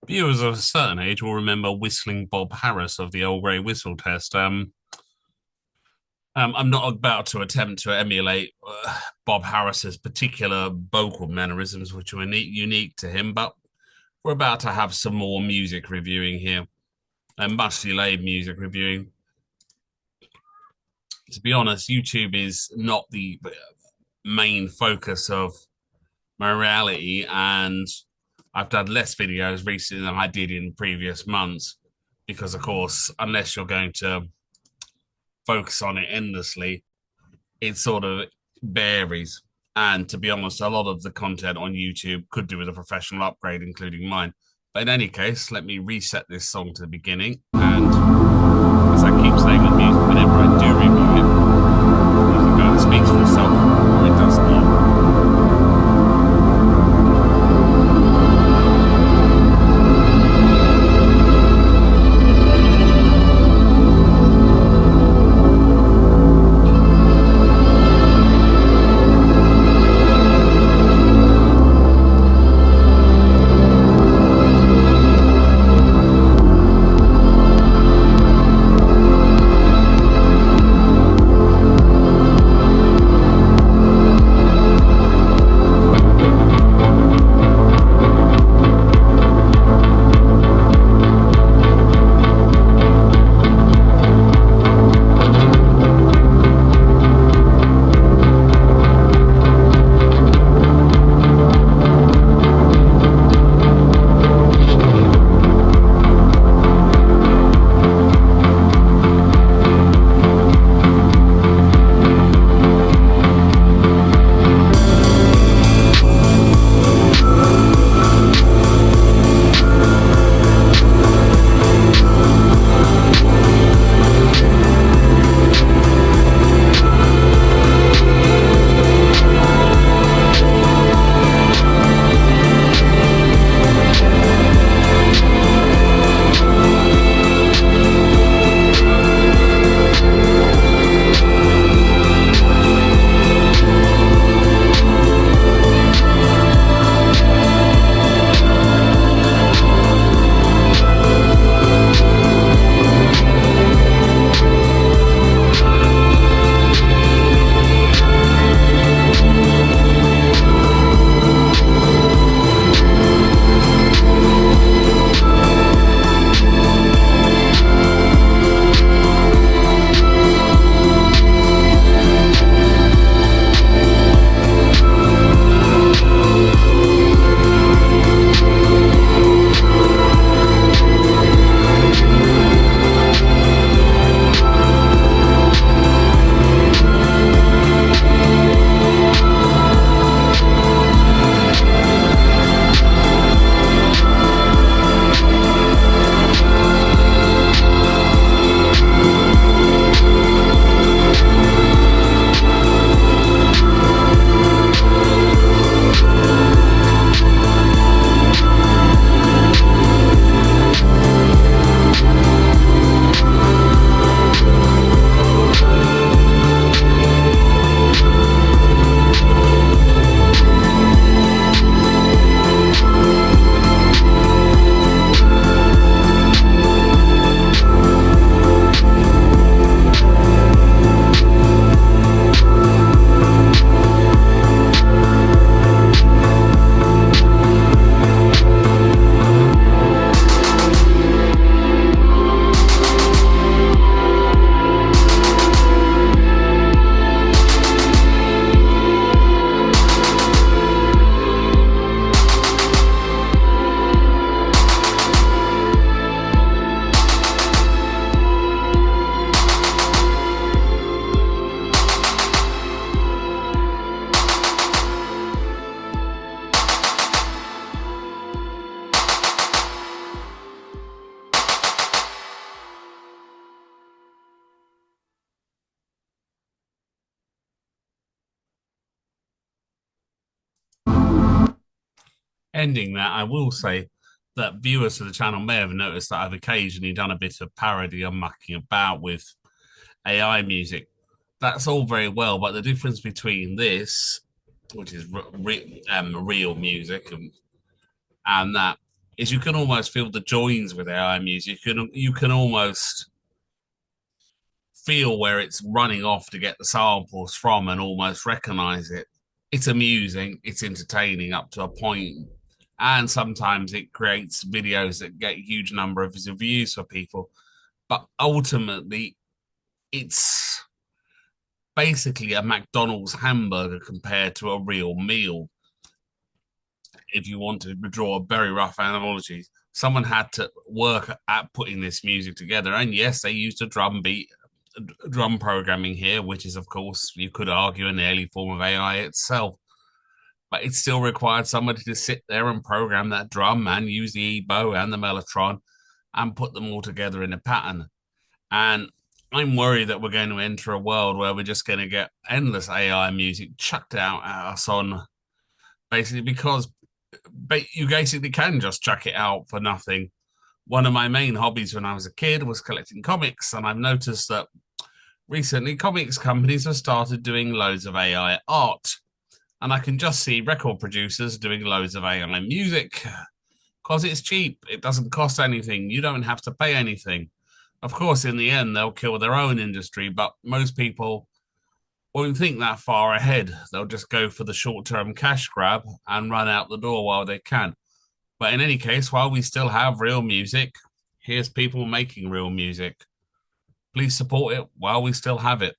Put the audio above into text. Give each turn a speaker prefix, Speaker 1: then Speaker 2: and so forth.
Speaker 1: Viewers of a certain age will remember Whistling Bob Harris of the Old Grey Whistle Test. I'm not about to attempt to emulate Bob Harris's particular vocal mannerisms, which are unique to him, but we're about to have some more music reviewing here, and much delayed music reviewing. To be honest, YouTube is not the main focus of my reality, and I've done less videos recently than I did in previous months because, of course, unless you're going to focus on it endlessly, it sort of varies. And to be honest, a lot of the content on YouTube could do with a professional upgrade, including mine. But in any case, let me reset this song to the beginning. And as I keep saying with music, whenever I do review it, you can go and speak for yourself, or it does not. Ending that, I will say that viewers of the channel may have noticed that I've occasionally done a bit of parody and mucking about with AI music. That's all very well, but the difference between this, which is real music, and that is you can almost feel the joins with AI music. You can almost feel where it's running off to get the samples from and almost recognize it. It's amusing, it's entertaining up to a point, and sometimes it creates videos that get a huge number of views for people. But ultimately, it's basically a McDonald's hamburger compared to a real meal. If you want to draw a very rough analogy, someone had to work at putting this music together. And yes, they used a drum beat, drum programming here, which is, of course, you could argue an early form of AI itself. But it still required somebody to sit there and program that drum and use the EBow and the Mellotron and put them all together in a pattern. And I'm worried that we're going to enter a world where we're just going to get endless AI music chucked out at us on basically because you basically can just chuck it out for nothing. One of my main hobbies when I was a kid was collecting comics, and I've noticed that recently comics companies have started doing loads of AI art. And I can just see record producers doing loads of AI music because it's cheap. It doesn't cost anything. You don't have to pay anything. Of course, in the end, they'll kill their own industry, but most people won't think that far ahead. They'll just go for the short term cash grab and run out the door while they can. But in any case, while we still have real music, here's people making real music. Please support it while we still have it.